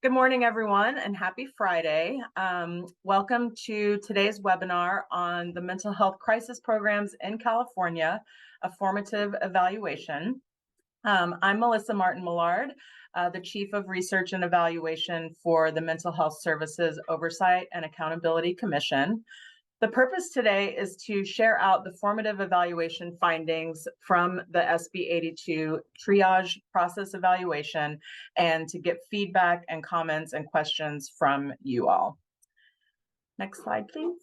Good morning, everyone, and happy Friday. Welcome to today's webinar on the mental health crisis programs in California, a formative evaluation. I'm Melissa Martin-Millard, the Chief of Research and Evaluation for the Mental Health Services Oversight and Accountability Commission. The purpose today is to share out the formative evaluation findings from the SB 82 triage process evaluation and to get feedback and comments and questions from you all. Next slide, please.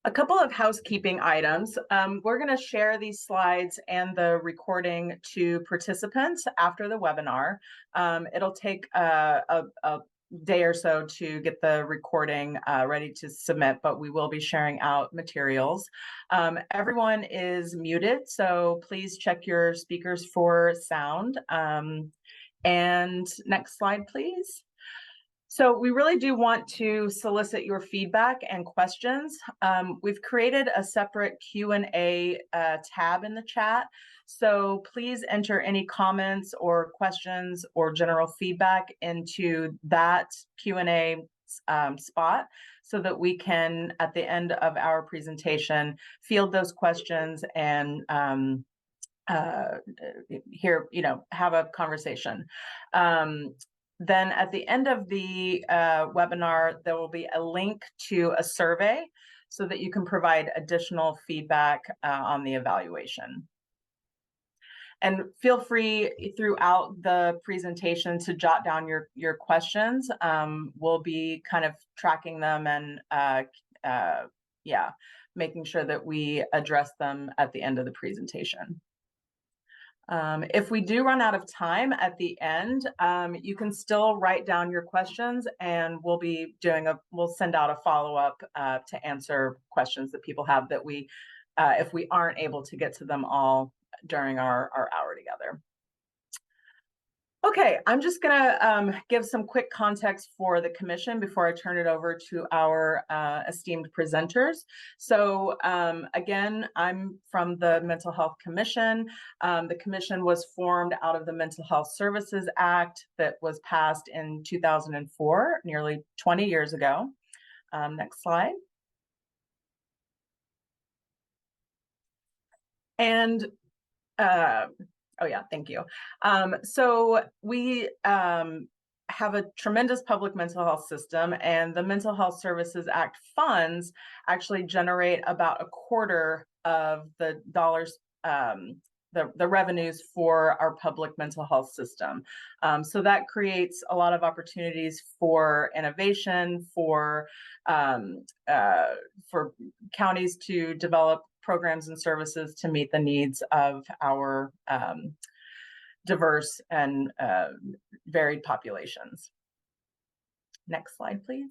A couple of housekeeping items. We're going to share these slides and the recording to participants after the webinar. It'll take a day or so to get the recording ready to submit, but we will be sharing out materials. Everyone is muted, so please check your speakers for sound. And next slide, please. So we really do want to solicit your feedback and questions. We've created a separate Q&A tab in the chat. So please enter any comments or questions or general feedback into that Q&A spot so that we can, at the end of our presentation, field those questions and have a conversation. Then at the end of the webinar, there will be a link to a survey so that you can provide additional feedback on the evaluation. And feel free throughout the presentation to jot down your questions. We'll be kind of tracking them and making sure that we address them at the end of the presentation. If we do run out of time at the end, you can still write down your questions and we'll send out a follow-up to answer questions that people have that if we aren't able to get to them all during our hour together. Okay, I'm just gonna give some quick context for the commission before I turn it over to our esteemed presenters. So again, I'm from the Mental Health Commission. The commission was formed out of the Mental Health Services Act that was passed in 2004, nearly 20 years ago. Next slide. And oh yeah, thank you. So we have a tremendous public mental health system, and the Mental Health Services Act funds actually generate about a quarter of the dollars, the revenues for our public mental health system. So that creates a lot of opportunities for innovation, for counties to develop programs and services to meet the needs of our diverse and varied populations. Next slide, please.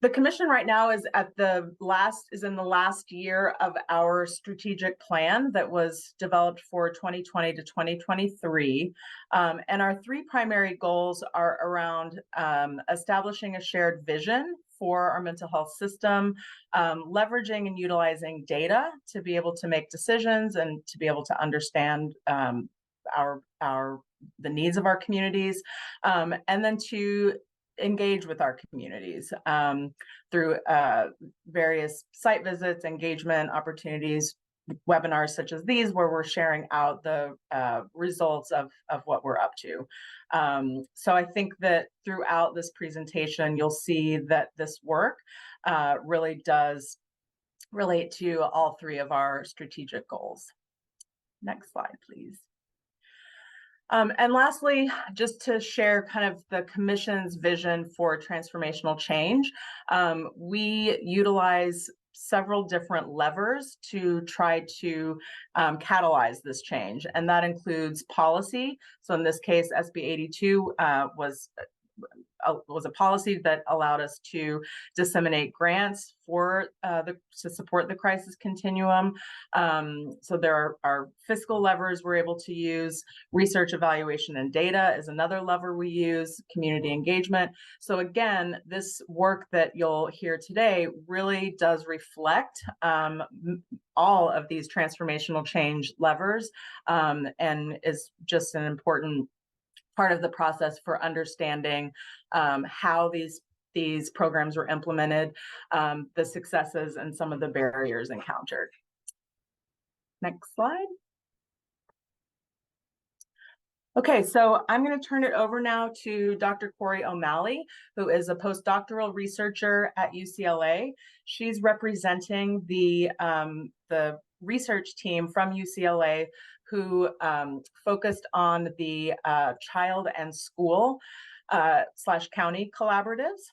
The commission right now is in the last year of our strategic plan that was developed for 2020 to 2023. And our three primary goals are around establishing a shared vision for our mental health system, leveraging and utilizing data to be able to make decisions and to be able to understand the needs of our communities, and then to engage with our communities through various site visits, engagement opportunities, webinars such as these, where we're sharing out the results of what we're up to. So I think that throughout this presentation, you'll see that this work really does relate to all three of our strategic goals. Next slide, please. And lastly, just to share kind of the commission's vision for transformational change, we utilize several different levers to try to catalyze this change, and that includes policy. So in this case, SB 82 was was a policy that allowed us to disseminate grants for to support the crisis continuum. So there are fiscal levers we're able to use. Research, evaluation, and data is another lever we use. Community engagement. So again, this work that you'll hear today really does reflect all of these transformational change levers, and is just an important part of the process for understanding how these programs were implemented, the successes, and some of the barriers encountered. Next slide. Okay, so I'm going to turn it over now to Dr. Corey O'Malley, who is a postdoctoral researcher at UCLA. She's representing the research team from UCLA who focused on the child and school / county collaboratives.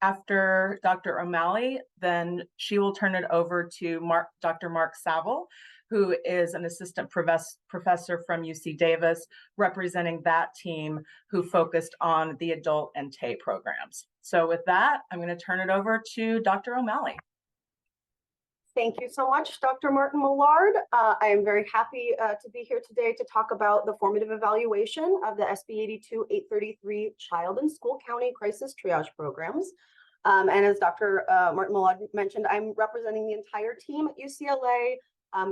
After Dr. O'Malley, then she will turn it over to Dr. Mark Saville, who is an assistant professor from UC Davis, representing that team who focused on the adult and TAE programs. So with that, I'm going to turn it over to Dr. O'Malley. Thank you so much, Dr. Martin Millard. I am very happy to be here today to talk about the formative evaluation of the SB 82-833 Child and School County Crisis Triage Programs. And as Dr. Martin Millard mentioned, I'm representing the entire team at UCLA,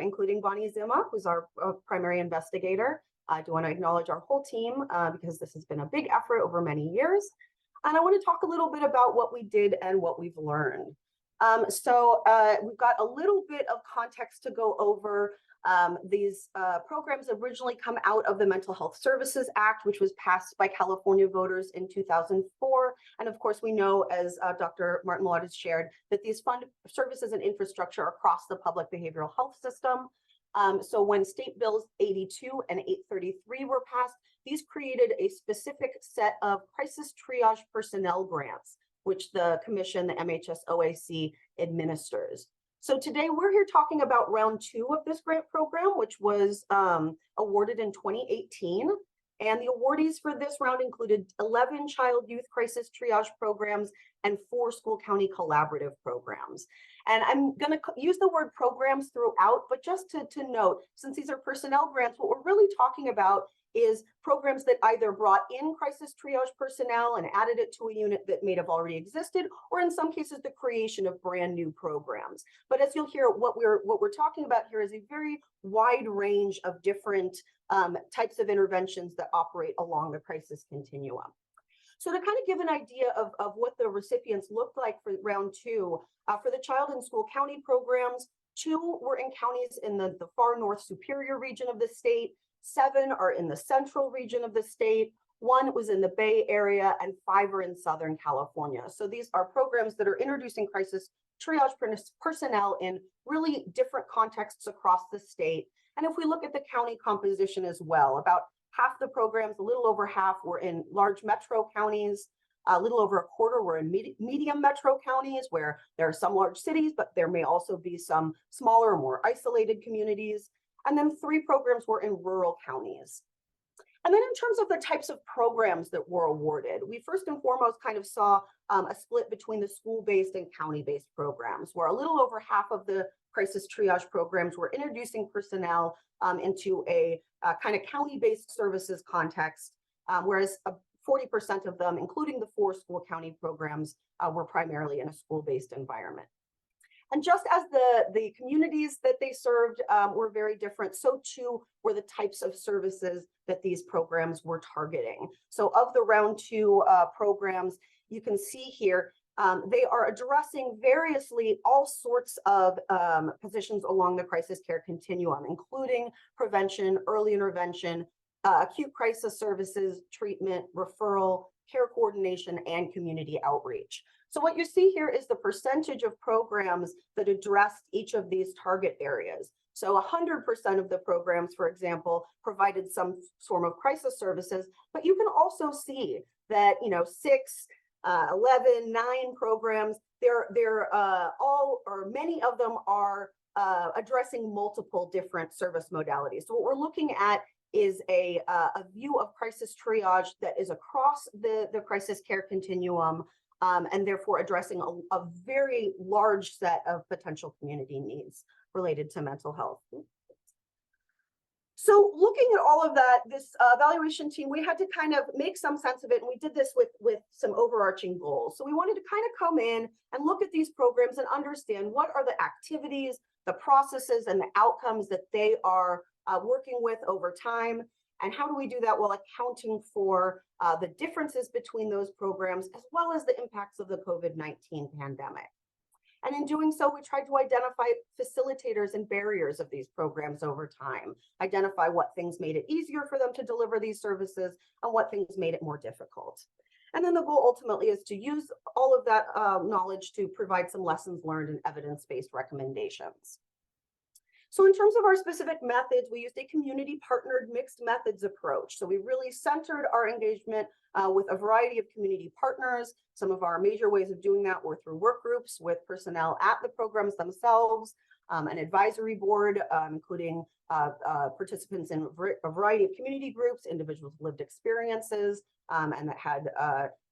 including Bonnie Zima, who's our primary investigator. I do want to acknowledge our whole team because this has been a big effort over many years. And I want to talk a little bit about what we did and what we've learned. We've got a little bit of context to go over. These programs originally come out of the Mental Health Services Act, which was passed by California voters in 2004. And of course, we know, as Dr. Martin Millard has shared, that these fund services and infrastructure across the public behavioral health system. So when State Bills 82 and 833 were passed, these created a specific set of crisis triage personnel grants, which the commission, the MHS-OAC, administers. So today we're here talking about round 2 of this grant program, which was awarded in 2018. And the awardees for this round included 11 child youth crisis triage programs and 4 school county collaborative programs. And I'm going to use the word programs throughout, but just to note, since these are personnel grants, what we're really talking about is programs that either brought in crisis triage personnel and added it to a unit that may have already existed, or in some cases, the creation of brand new programs. But as you'll hear, what we're talking about here is a very wide range of different types of interventions that operate along the crisis continuum. So to kind of give an idea of what the recipients looked like for round 2, for the child and school county programs, 2 were in counties in the far north Superior region of the state, 7 are in the central region of the state, 1 was in the Bay Area, and 5 are in Southern California. So these are programs that are introducing crisis triage personnel in really different contexts across the state. And if we look at the county composition as well, about half the programs, a little over half, were in large metro counties. A little over a quarter were in medium metro counties where there are some large cities, but there may also be some smaller, more isolated communities. And then 3 programs were in rural counties. And then in terms of the types of programs that were awarded, we first and foremost kind of saw a split between the school-based and county-based programs, where a little over half of the crisis triage programs were introducing personnel into a kind of county-based services context, whereas 40% of them, including the 4 school county programs, were primarily in a school-based environment. And just as the communities that they served were very different, so too were the types of services that these programs were targeting. So of the round 2 programs, you can see here, they are addressing variously all sorts of positions along the crisis care continuum, including prevention, early intervention, acute crisis services, treatment, referral, care coordination, and community outreach. So what you see here is the percentage of programs that addressed each of these target areas. So 100% of the programs, for example, provided some form of crisis services, but you can also see that, 6, 11, 9 programs, they're all, or many of them are addressing multiple different service modalities. So what we're looking at is a view of crisis triage that is across the crisis care continuum, and therefore addressing a very large set of potential community needs related to mental health. So looking at all of that, this evaluation team, we had to kind of make some sense of it, and we did this with some overarching goals. So we wanted to kind of come in and look at these programs and understand what are the activities, the processes, and the outcomes that they are working with over time, and how do we do that while accounting for the differences between those programs, as well as the impacts of the COVID-19 pandemic. And in doing so, we tried to identify facilitators and barriers of these programs over time, identify what things made it easier for them to deliver these services and what things made it more difficult. And then the goal ultimately is to use all of that knowledge to provide some lessons learned and evidence-based recommendations. So in terms of our specific methods, we used a community partnered mixed methods approach. So we really centered our engagement with a variety of community partners. Some of our major ways of doing that were through work groups with personnel at the programs themselves, an advisory board, including participants in a variety of community groups, individuals with lived experiences, and that had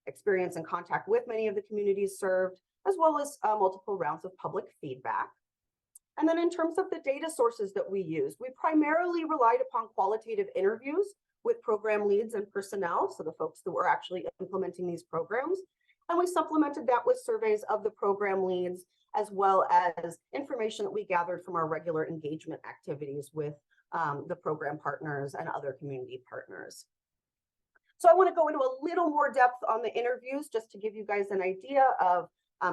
experience and contact with many of the communities served, as well as multiple rounds of public feedback. And then in terms of the data sources that we used, we primarily relied upon qualitative interviews with program leads and personnel, so the folks that were actually implementing these programs. And we supplemented that with surveys of the program leads, as well as information that we gathered from our regular engagement activities with the program partners and other community partners. So I want to go into a little more depth on the interviews, just to give you guys an idea of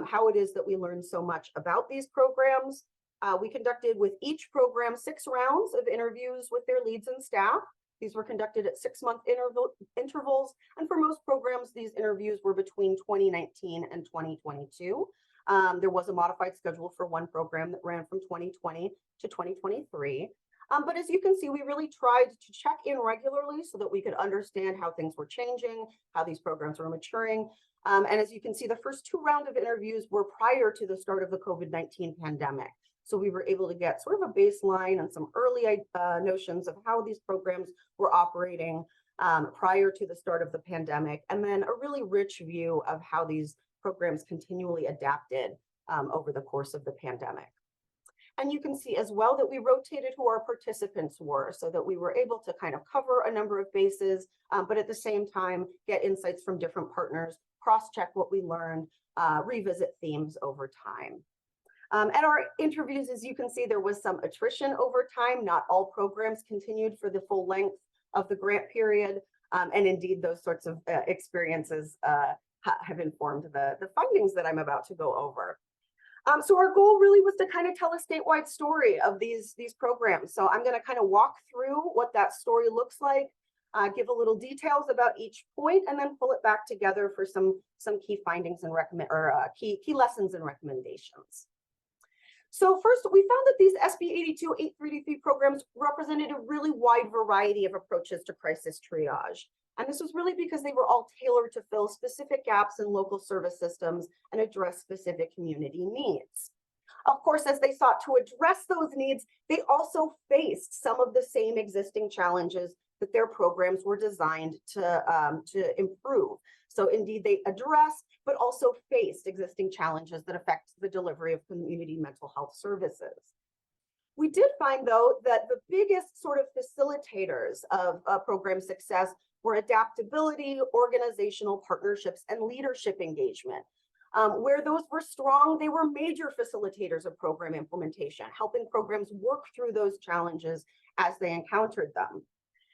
how it is that we learned so much about these programs. We conducted with each program 6 rounds of interviews with their leads and staff. These were conducted at 6-month intervals. And for most programs, these interviews were between 2019 and 2022. There was a modified schedule for one program that ran from 2020 to 2023. But as you can see, we really tried to check in regularly so that we could understand how things were changing, how these programs were maturing. And as you can see, the first 2 rounds of interviews were prior to the start of the COVID-19 pandemic. So we were able to get sort of a baseline and some early notions of how these programs were operating prior to the start of the pandemic, and then a really rich view of how these programs continually adapted over the course of the pandemic. And you can see as well that we rotated who our participants were so that we were able to kind of cover a number of bases, but at the same time, get insights from different partners, cross-check what we learned, revisit themes over time. At our interviews, as you can see, there was some attrition over time. Not all programs continued for the full length of the grant period. And indeed, those sorts of experiences have informed the findings that I'm about to go over. So our goal really was to kind of tell a statewide story of these programs. So I'm going to kind of walk through what that story looks like, give a little details about each point, and then pull it back together for some key findings and key lessons and recommendations. So first, we found that these SB 82-833 programs represented a really wide variety of approaches to crisis triage. And this was really because they were all tailored to fill specific gaps in local service systems and address specific community needs. Of course, as they sought to address those needs, they also faced some of the same existing challenges that their programs were designed to improve. So indeed, they addressed, but also faced existing challenges that affect the delivery of community mental health services. We did find, though, that the biggest sort of facilitators of program success were adaptability, organizational partnerships, and leadership engagement. Where those were strong, they were major facilitators of program implementation, helping programs work through those challenges as they encountered them.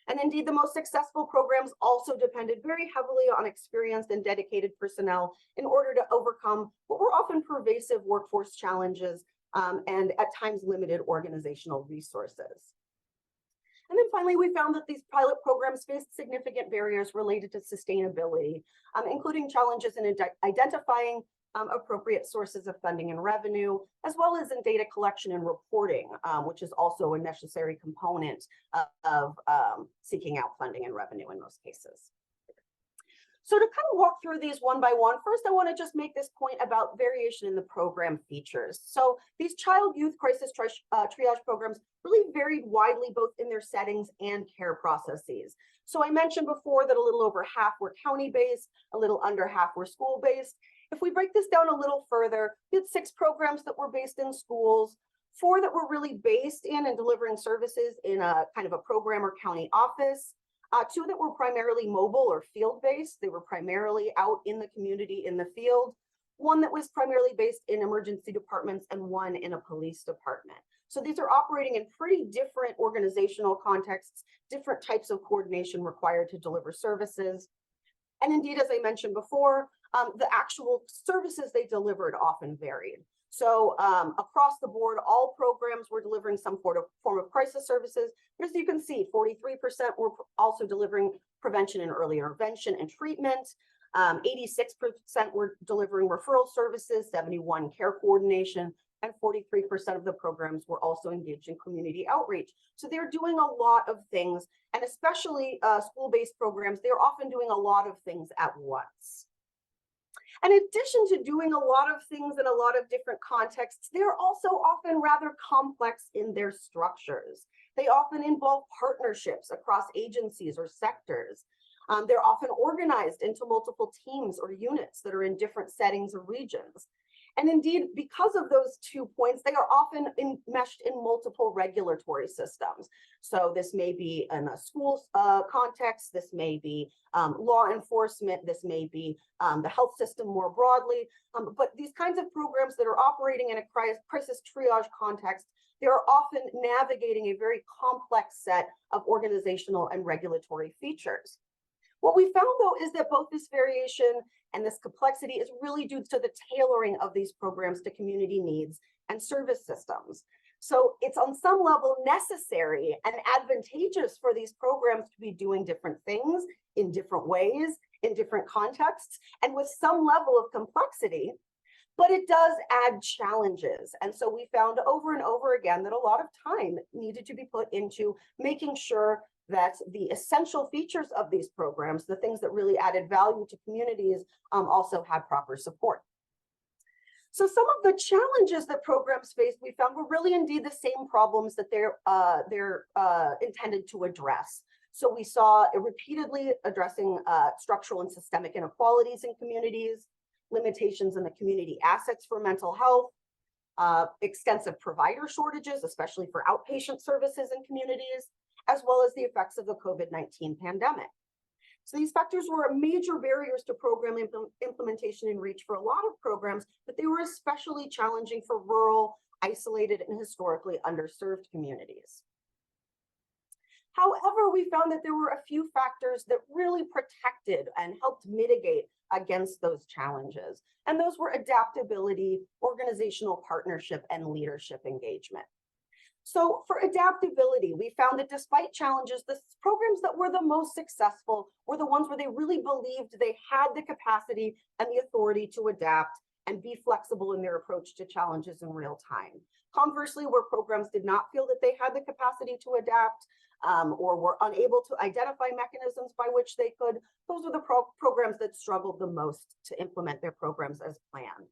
And indeed, the most successful programs also depended very heavily on experienced and dedicated personnel in order to overcome what were often pervasive workforce challenges and at times limited organizational resources. And then finally, we found that these pilot programs faced significant barriers related to sustainability, including challenges in identifying appropriate sources of funding and revenue, as well as in data collection and reporting, which is also a necessary component of seeking out funding and revenue in most cases. So to kind of walk through these one by one, first I want to just make this point about variation in the program features. So these child youth crisis triage programs really varied widely both in their settings and care processes. So I mentioned before that a little over half were county-based, a little under half were school-based. If we break this down a little further, we had 6 programs that were based in schools, 4 that were really based in and delivering services in a kind of a program or county office, 2 that were primarily mobile or field-based. They were primarily out in the community in the field. 1 that was primarily based in emergency departments and 1 in a police department. So these are operating in pretty different organizational contexts, different types of coordination required to deliver services. And indeed, as I mentioned before, the actual services they delivered often varied. So across the board, all programs were delivering some form of crisis services. But as you can see, 43% were also delivering prevention and early intervention and treatment. 86% were delivering referral services, 71% care coordination, and 43% of the programs were also engaged in community outreach. So they're doing a lot of things, and especially school-based programs, they're often doing a lot of things at once. In addition to doing a lot of things in a lot of different contexts, they're also often rather complex in their structures. They often involve partnerships across agencies or sectors. They're often organized into multiple teams or units that are in different settings or regions. And indeed, because of those 2 points, they are often enmeshed in multiple regulatory systems. So this may be in a school context, this may be law enforcement, this may be the health system more broadly. But these kinds of programs that are operating in a crisis triage context, they're often navigating a very complex set of organizational and regulatory features. What we found, though, is that both this variation and this complexity is really due to the tailoring of these programs to community needs and service systems. So it's on some level necessary and advantageous for these programs to be doing different things in different ways, in different contexts, and with some level of complexity, but it does add challenges. And so we found over and over again that a lot of time needed to be put into making sure that the essential features of these programs, the things that really added value to communities, also had proper support. So some of the challenges that programs faced, we found, were really indeed the same problems that they're intended to address. So we saw it repeatedly addressing structural and systemic inequalities in communities, limitations in the community assets for mental health, extensive provider shortages, especially for outpatient services in communities, as well as the effects of the COVID-19 pandemic. So these factors were major barriers to program implementation and reach for a lot of programs, but they were especially challenging for rural, isolated, and historically underserved communities. However, we found that there were a few factors that really protected and helped mitigate against those challenges. And those were adaptability, organizational partnership, and leadership engagement. So for adaptability, we found that despite challenges, the programs that were the most successful were the ones where they really believed they had the capacity and the authority to adapt and be flexible in their approach to challenges in real time. Conversely, where programs did not feel that they had the capacity to adapt or were unable to identify mechanisms by which they could, those are the programs that struggled the most to implement their programs as planned.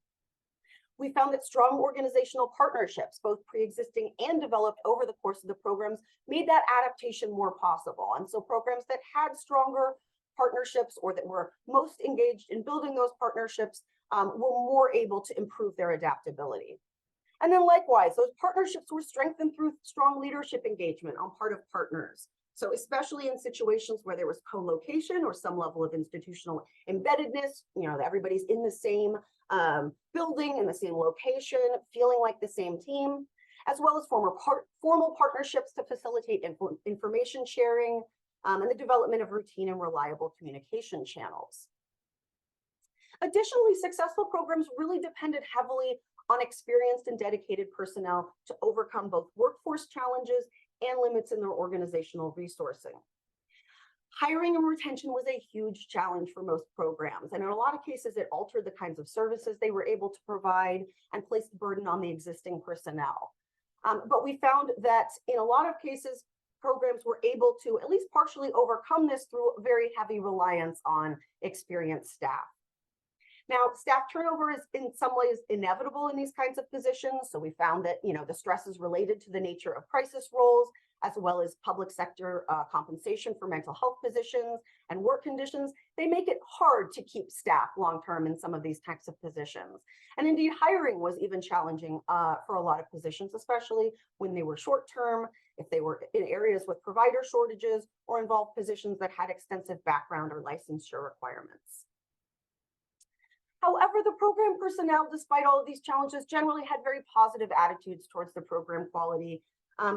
We found that strong organizational partnerships, both pre-existing and developed over the course of the programs, made that adaptation more possible. And so programs that had stronger partnerships or that were most engaged in building those partnerships were more able to improve their adaptability. And then likewise, those partnerships were strengthened through strong leadership engagement on part of partners. So especially in situations where there was co-location or some level of institutional embeddedness, everybody's in the same building, in the same location, feeling like the same team, as well as formal partnerships to facilitate information sharing and the development of routine and reliable communication channels. Additionally, successful programs really depended heavily on experienced and dedicated personnel to overcome both workforce challenges and limits in their organizational resourcing. Hiring and retention was a huge challenge for most programs, and in a lot of cases, it altered the kinds of services they were able to provide and placed burden on the existing personnel. But we found that in a lot of cases, programs were able to at least partially overcome this through very heavy reliance on experienced staff. Now, staff turnover is in some ways inevitable in these kinds of positions. So we found that, the stresses related to the nature of crisis roles, as well as public sector compensation for mental health positions and work conditions, they make it hard to keep staff long-term in some of these types of positions. And indeed, hiring was even challenging for a lot of positions, especially when they were short-term, if they were in areas with provider shortages, or involved positions that had extensive background or licensure requirements. However, the program personnel, despite all of these challenges, generally had very positive attitudes towards the program quality.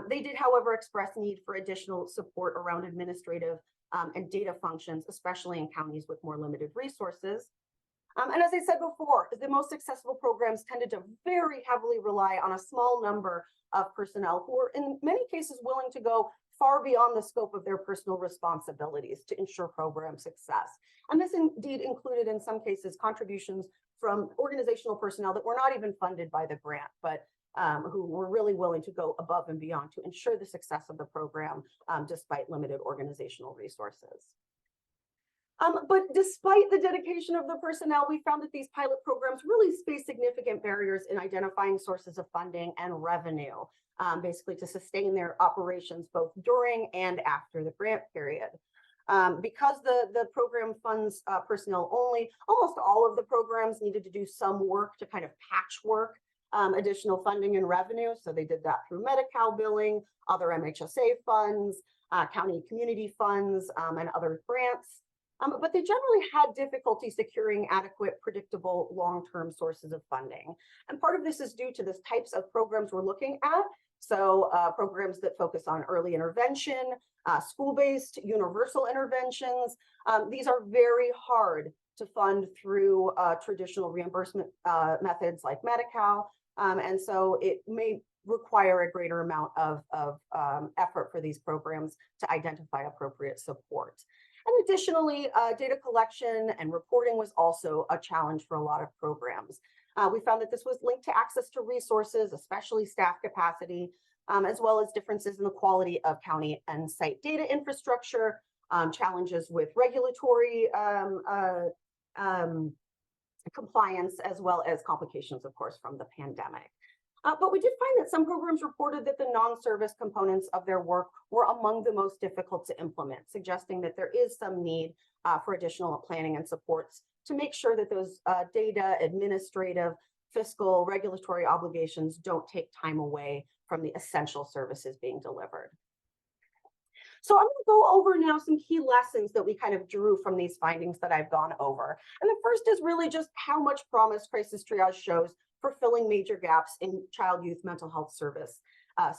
They did, however, express need for additional support around administrative and data functions, especially in counties with more limited resources. And as I said before, the most successful programs tended to very heavily rely on a small number of personnel who were in many cases willing to go far beyond the scope of their personal responsibilities to ensure program success. And this indeed included, in some cases, contributions from organizational personnel that were not even funded by the grant, but who were really willing to go above and beyond to ensure the success of the program despite limited organizational resources. But despite the dedication of the personnel, we found that these pilot programs really face significant barriers in identifying sources of funding and revenue, basically to sustain their operations both during and after the grant period. Because the program funds personnel only, almost all of the programs needed to do some work to kind of patchwork additional funding and revenue. So they did that through Medi-Cal billing, other MHSA funds, county community funds, and other grants. But they generally had difficulty securing adequate, predictable, long-term sources of funding. And part of this is due to the types of programs we're looking at. So programs that focus on early intervention, school-based universal interventions. These are very hard to fund through traditional reimbursement methods like Medi-Cal. And so it may require a greater amount of effort for these programs to identify appropriate support. And additionally, data collection and reporting was also a challenge for a lot of programs. We found that this was linked to access to resources, especially staff capacity, as well as differences in the quality of county and site data infrastructure, challenges with regulatory compliance, as well as complications, of course, from the pandemic. But we did find that some programs reported that the non-service components of their work were among the most difficult to implement, suggesting that there is some need for additional planning and supports to make sure that those data, administrative, fiscal, regulatory obligations don't take time away from the essential services being delivered. So I'm going to go over now some key lessons that we kind of drew from these findings that I've gone over. And the first is really just how much promise crisis triage shows for filling major gaps in child youth mental health service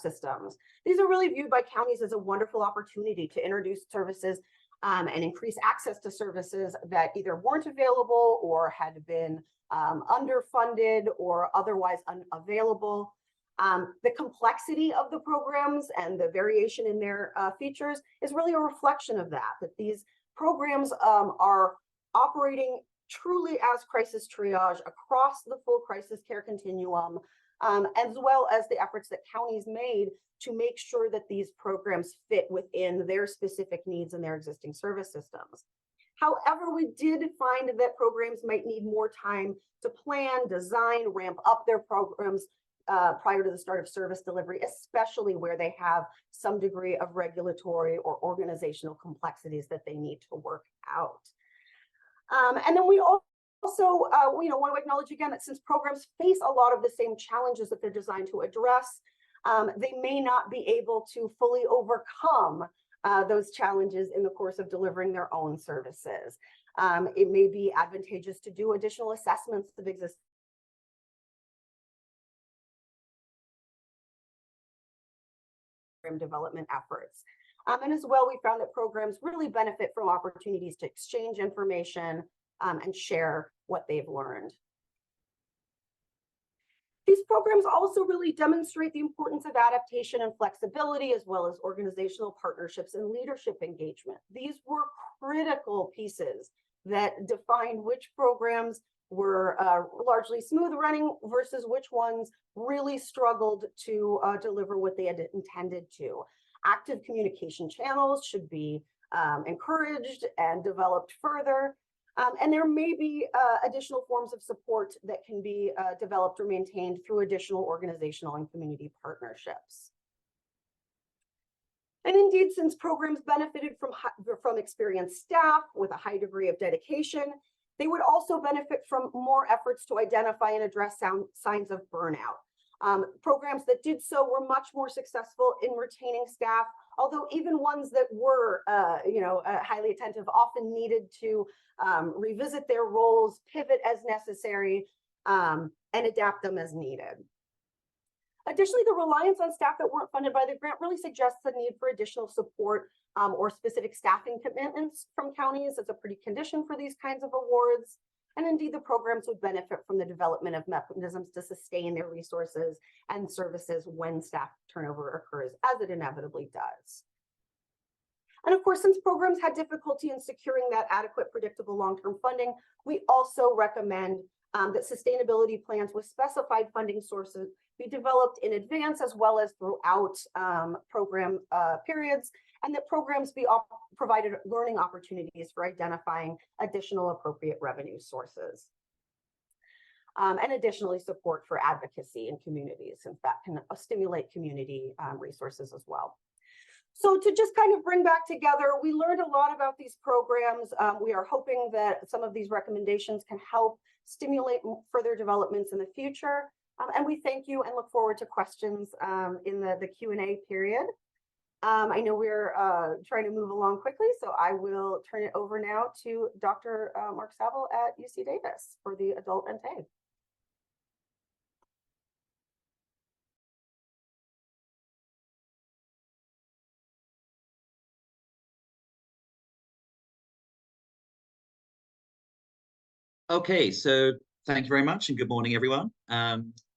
systems. These are really viewed by counties as a wonderful opportunity to introduce services and increase access to services that either weren't available or had been underfunded or otherwise unavailable. The complexity of the programs and the variation in their features is really a reflection of that these programs are operating truly as crisis triage across the full crisis care continuum, as well as the efforts that counties made to make sure that these programs fit within their specific needs and their existing service systems. However, we did find that programs might need more time to plan, design, ramp up their programs prior to the start of service delivery, especially where they have some degree of regulatory or organizational complexities that they need to work out. And then we also want to acknowledge again that since programs face a lot of the same challenges that they're designed to address, they may not be able to fully overcome those challenges in the course of delivering their own services. It may be advantageous to do additional assessments of existing development efforts. And as well, we found that programs really benefit from opportunities to exchange information and share what they've learned. These programs also really demonstrate the importance of adaptation and flexibility, as well as organizational partnerships and leadership engagement. These were critical pieces that defined which programs were largely smooth running versus which ones really struggled to deliver what they had intended to. Active communication channels should be encouraged and developed further. And there may be additional forms of support that can be developed or maintained through additional organizational and community partnerships. And indeed, since programs benefited from experienced staff with a high degree of dedication, they would also benefit from more efforts to identify and address signs of burnout. Programs that did so were much more successful in retaining staff, although even ones that were highly attentive often needed to revisit their roles, pivot as necessary, and adapt them as needed. Additionally, the reliance on staff that weren't funded by the grant really suggests the need for additional support or specific staffing commitments from counties as a precondition for these kinds of awards. And indeed, the programs would benefit from the development of mechanisms to sustain their resources and services when staff turnover occurs, as it inevitably does. And of course, since programs had difficulty in securing that adequate, predictable long-term funding, we also recommend that sustainability plans with specified funding sources be developed in advance as well as throughout program periods, and that programs be provided learning opportunities for identifying additional appropriate revenue sources. And additionally, support for advocacy in communities, since that can stimulate community resources as well. So to just kind of bring back together, we learned a lot about these programs. We are hoping that some of these recommendations can help stimulate further developments in the future. And we thank you and look forward to questions in the Q&A period. I know we're trying to move along quickly, so I will turn it over now to Dr. Mark Saville at UC Davis for the adult NTA. Okay, so thank you very much and good morning, everyone.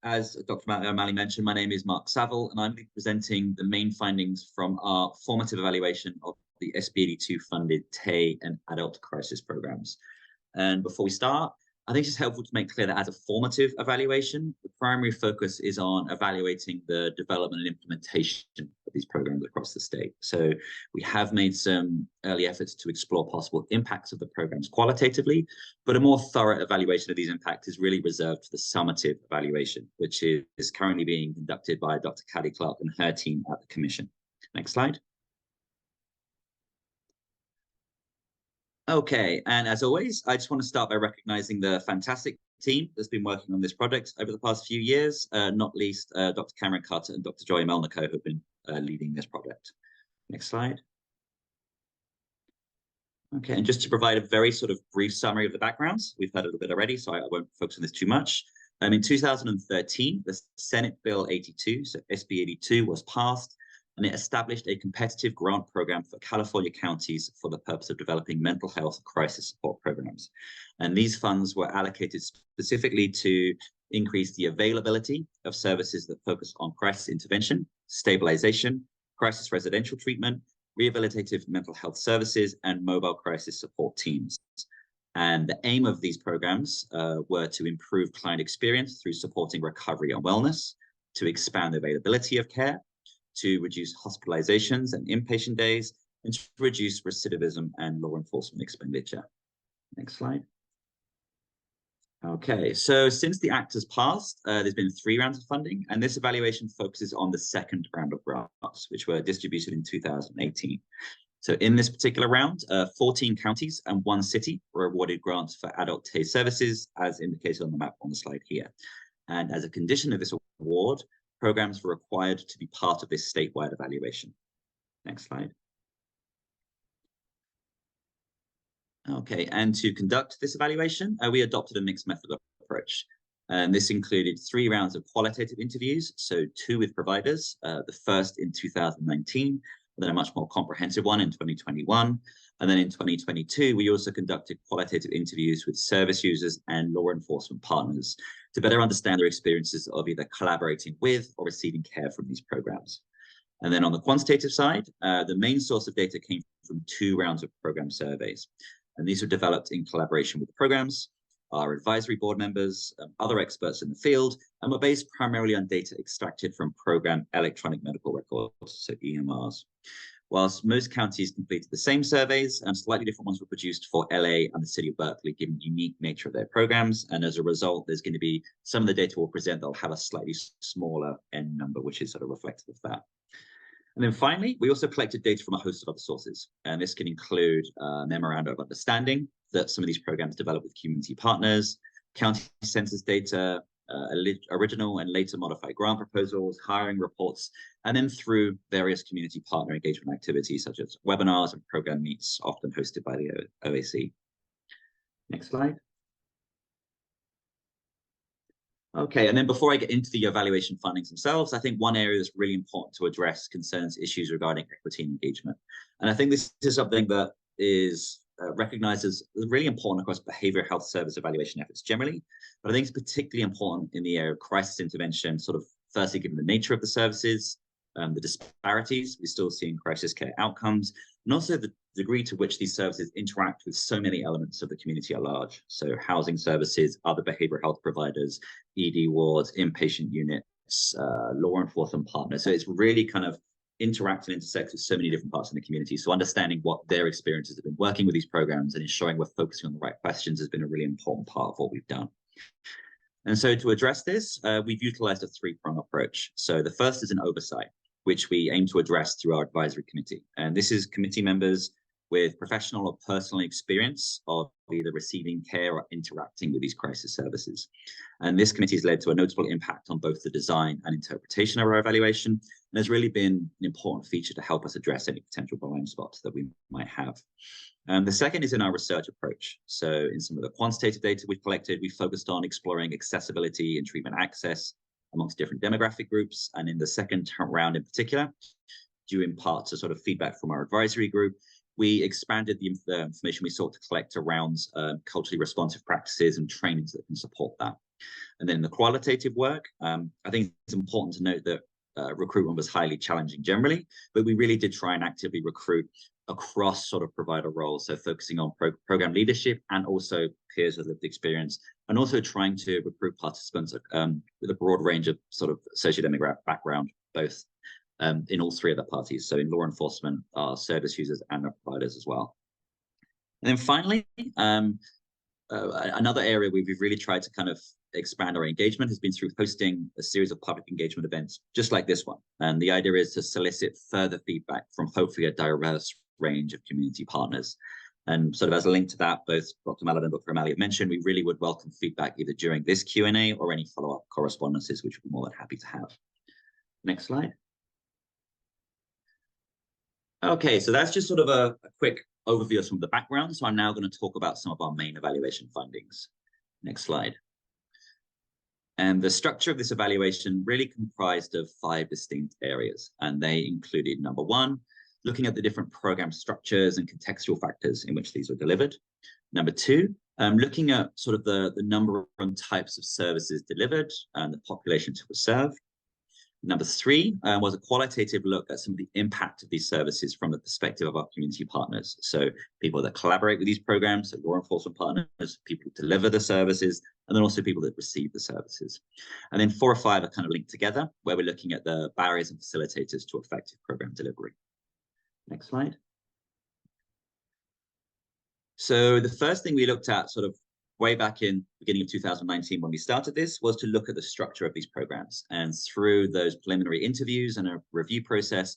As Dr. O'Malley mentioned, my name is Mark Saville, and I'm presenting the main findings from our formative evaluation of the SB82 funded TAE and adult crisis programs. And before we start, I think it's helpful to make clear that as a formative evaluation, the primary focus is on evaluating the development and implementation of these programs across the state. So we have made some early efforts to explore possible impacts of the programs qualitatively, but a more thorough evaluation of these impacts is really reserved for the summative evaluation, which is currently being conducted by Dr. Callie Clark and her team at the Commission. Next slide. Okay, and as always, I just want to start by recognizing the fantastic team that's been working on this project over the past few years, not least Dr. Cameron Carter and Dr. Joy Melnico, who have been leading this project. Next slide. Okay, and just to provide a very sort of brief summary of the backgrounds, we've heard a little bit already, so I won't focus on this too much. In 2013, the Senate Bill 82, so SB 82, was passed, and it established a competitive grant program for California counties for the purpose of developing mental health crisis support programs. And these funds were allocated specifically to increase the availability of services that focus on crisis intervention, stabilization, crisis residential treatment, rehabilitative mental health services, and mobile crisis support teams. And the aim of these programs were to improve client experience through supporting recovery and wellness, to expand the availability of care, to reduce hospitalizations and inpatient days, and to reduce recidivism and law enforcement expenditure. Next slide. Okay, so since the Act has passed, there's been 3 rounds of funding, and this evaluation focuses on the second round of grants, which were distributed in 2018. So in this particular round, 14 counties and 1 city were awarded grants for adult TAE services, as indicated on the map on the slide here. And as a condition of this award, programs were required to be part of this statewide evaluation. Next slide. Okay, and to conduct this evaluation, we adopted a mixed method approach. And this included 3 rounds of qualitative interviews, so 2 with providers, the first in 2019, and then a much more comprehensive one in 2021. And then in 2022, we also conducted qualitative interviews with service users and law enforcement partners to better understand their experiences of either collaborating with or receiving care from these programs. And then on the quantitative side, the main source of data came from 2 rounds of program surveys. And these were developed in collaboration with the programs. our advisory board members, other experts in the field, and were based primarily on data extracted from program electronic medical records, so EMRs. Whilst most counties completed the same surveys, slightly different ones were produced for LA and the city of Berkeley, given the unique nature of their programs. And as a result, there's going to be some of the data we'll present that'll have a slightly smaller N number, which is sort of reflective of that. And then finally, we also collected data from a host of other sources. And this can include memoranda of understanding that some of these programs develop with community partners, county census data, original and later modified grant proposals, hiring reports, and then through various community partner engagement activities such as webinars and program meets, often hosted by the OAC. Next slide. Okay, and then before I get into the evaluation findings themselves, I think one area that's really important to address concerns issues regarding equity and engagement. And I think this is something that is recognized as really important across behavioral health service evaluation efforts generally, but I think it's particularly important in the area of crisis intervention, sort of firstly, given the nature of the services, the disparities we still see in crisis care outcomes, and also the degree to which these services interact with so many elements of the community at large. So housing services, other behavioral health providers, ED wards, inpatient units, law enforcement partners. So it's really kind of interact and intersect with so many different parts of the community. So understanding what their experiences have been working with these programs and ensuring we're focusing on the right questions has been a really important part of what we've done. And so to address this, we've utilized a three-pronged approach. So the first is an oversight, which we aim to address through our advisory committee. And this is committee members with professional or personal experience of either receiving care or interacting with these crisis services. And this committee has led to a notable impact on both the design and interpretation of our evaluation, and has really been an important feature to help us address any potential blind spots that we might have. The second is in our research approach. So in some of the quantitative data we've collected, we focused on exploring accessibility and treatment access amongst different demographic groups. And in the second round in particular, due in part to sort of feedback from our advisory group, we expanded the information we sought to collect around culturally responsive practices and trainings that can support that. And then in the qualitative work, I think it's important to note that recruitment was highly challenging generally, but we really did try and actively recruit across sort of provider roles. So focusing on program leadership and also peers with lived experience, and also trying to recruit participants with a broad range of sort of sociodemographic background, both in all three of the parties. So in law enforcement, our service users and our providers as well. And then finally, another area where we've really tried to kind of expand our engagement has been through hosting a series of public engagement events, just like this one. And the idea is to solicit further feedback from hopefully a diverse range of community partners. And sort of as a link to that, both Dr. Mallard and Dr. O'Malley have mentioned, we really would welcome feedback either during this Q&A or any follow-up correspondences, which we'd be more than happy to have. Next slide. Okay, so that's just sort of a quick overview of some of the background. So I'm now going to talk about some of our main evaluation findings. Next slide. And the structure of this evaluation really comprised of 5 distinct areas, and they included, number 1, looking at the different program structures and contextual factors in which these were delivered. Number 2, looking at sort of the number and types of services delivered and the populations who were served. Number 3 was a qualitative look at some of the impact of these services from the perspective of our community partners. So people that collaborate with these programs, so law enforcement partners, people who deliver the services, and then also people that receive the services. And then 4 or 5 are kind of linked together, where we're looking at the barriers and facilitators to effective program delivery. Next slide. So the first thing we looked at sort of way back in the beginning of 2019 when we started this was to look at the structure of these programs. And through those preliminary interviews and a review process,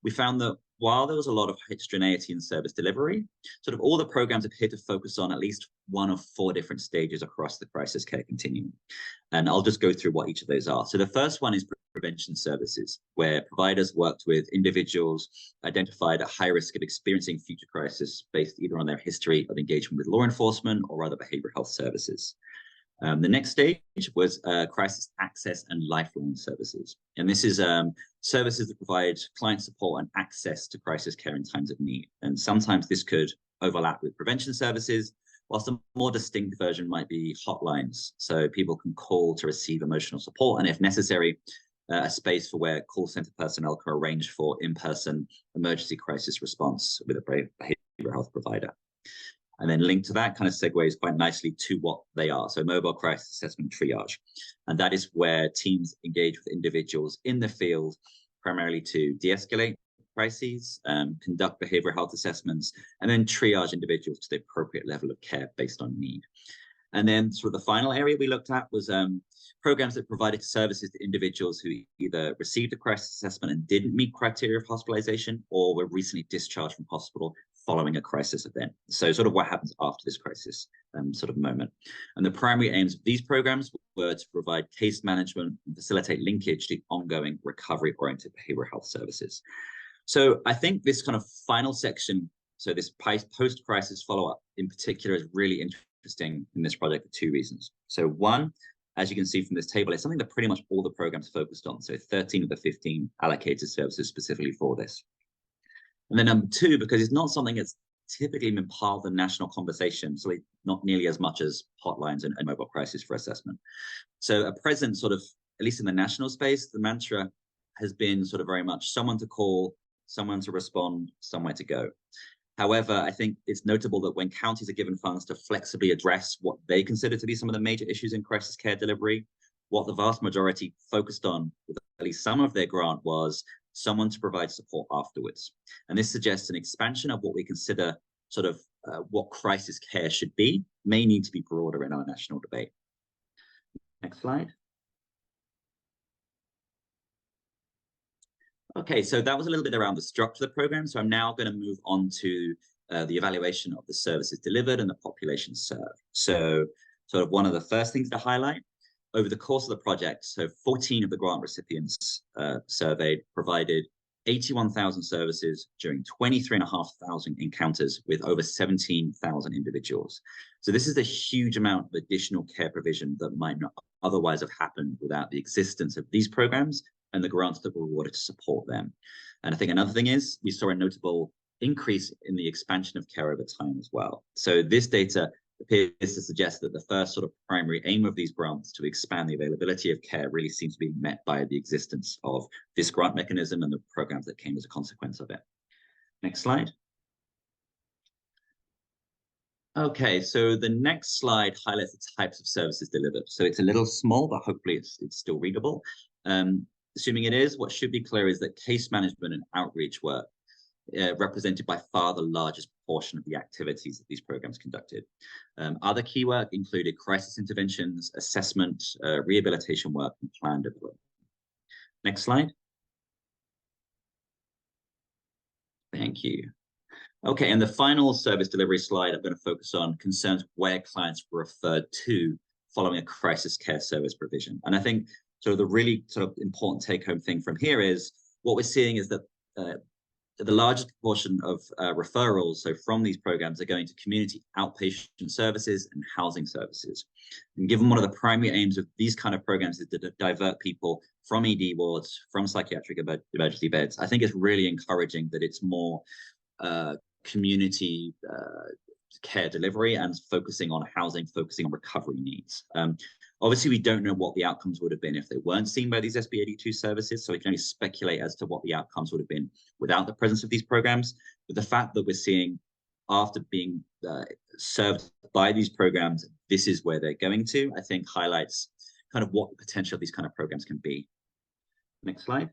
we found that while there was a lot of heterogeneity in service delivery, sort of all the programs appear to focus on at least one of 4 different stages across the crisis care continuum. And I'll just go through what each of those are. So the first one is prevention services, where providers worked with individuals identified at high risk of experiencing future crisis based either on their history of engagement with law enforcement or other behavioral health services. The next stage was crisis access and lifeline services. And this is services that provide client support and access to crisis care in times of need. And sometimes this could overlap with prevention services, whilst a more distinct version might be hotlines. So people can call to receive emotional support, and if necessary, a space for where call center personnel can arrange for in-person emergency crisis response with a behavioral health provider. And then linked to that kind of segues quite nicely to what they are. So mobile crisis assessment triage. And that is where teams engage with individuals in the field, primarily to de-escalate crises, conduct behavioral health assessments, and then triage individuals to the appropriate level of care based on need. And then sort of the final area we looked at was programs that provided services to individuals who either received a crisis assessment and didn't meet criteria of hospitalization, or were recently discharged from hospital following a crisis event. So sort of what happens after this crisis sort of moment. And the primary aims of these programs were to provide case management and facilitate linkage to ongoing recovery-oriented behavioral health services. So I think this kind of final section, so this post-crisis follow-up in particular, is really interesting in this project for two reasons. So one, as you can see from this table, it's something that pretty much all the programs focused on. So 13 of the 15 allocated services specifically for this. And then number two, because it's not something that's typically been part of the national conversation, so not nearly as much as hotlines and mobile crisis for assessment. So at present, sort of, at least in the national space, the mantra has been sort of very much someone to call, someone to respond, somewhere to go. However, I think it's notable that when counties are given funds to flexibly address what they consider to be some of the major issues in crisis care delivery, what the vast majority focused on with at least some of their grant was someone to provide support afterwards. And this suggests an expansion of what we consider sort of what crisis care should be, may need to be broader in our national debate. Next slide. Okay, so that was a little bit around the structure of the program. So I'm now going to move on to the evaluation of the services delivered and the population served. So sort of one of the first things to highlight, over the course of the project, so 14 of the grant recipients surveyed provided 81,000 services during 23,500 encounters with over 17,000 individuals. So this is a huge amount of additional care provision that might not otherwise have happened without the existence of these programs and the grants that were awarded to support them. And I think another thing is we saw a notable increase in the expansion of care over time as well. So this data appears to suggest that the first sort of primary aim of these grants to expand the availability of care really seems to be met by the existence of this grant mechanism and the programs that came as a consequence of it. Next slide. Okay, so the next slide highlights the types of services delivered. So it's a little small, but hopefully it's still readable. Assuming it is, what should be clear is that case management and outreach work represented by far the largest portion of the activities that these programs conducted. Other key work included crisis interventions, assessment, rehabilitation work, and plan development. Next slide. Thank you. Okay, and the final service delivery slide I'm going to focus on concerns where clients were referred to following a crisis care service provision. And I think sort of the really sort of important take-home thing from here is what we're seeing is that the largest proportion of referrals, so from these programs, are going to community outpatient services and housing services. And given one of the primary aims of these kind of programs is to divert people from ED wards, from psychiatric emergency beds, I think it's really encouraging that it's more community care delivery and focusing on housing, focusing on recovery needs. Obviously, we don't know what the outcomes would have been if they weren't seen by these SB 82 services, so we can only speculate as to what the outcomes would have been without the presence of these programs. But the fact that we're seeing after being served by these programs, this is where they're going to, I think highlights kind of what the potential of these kind of programs can be. Next slide.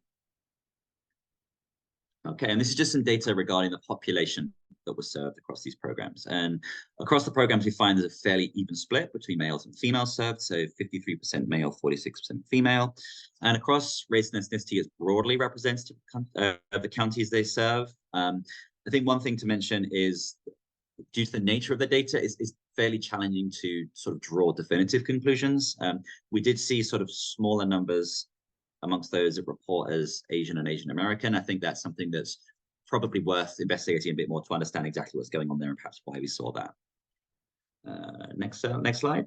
Okay, and this is just some data regarding the population that was served across these programs. And across the programs, we find there's a fairly even split between males and females served, so 53% male, 46% female. And across race and ethnicity is broadly representative of the counties they serve. I think one thing to mention is, due to the nature of the data, is fairly challenging to sort of draw definitive conclusions. We did see sort of smaller numbers amongst those that report as Asian and Asian American. I think that's something that's probably worth investigating a bit more to understand exactly what's going on there and perhaps why we saw that. Next slide.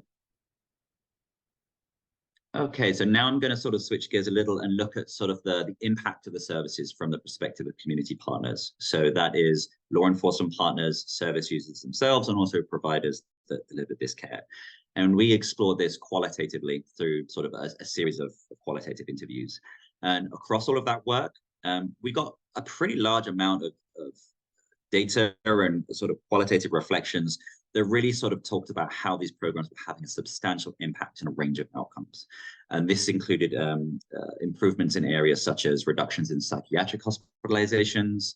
Okay, so now I'm going to sort of switch gears a little and look at sort of the impact of the services from the perspective of community partners. So that is law enforcement partners, service users themselves, and also providers that deliver this care. And we explored this qualitatively through sort of a series of qualitative interviews. And across all of that work, we got a pretty large amount of data and sort of qualitative reflections that really sort of talked about how these programs were having a substantial impact on a range of outcomes. And this included improvements in areas such as reductions in psychiatric hospitalizations,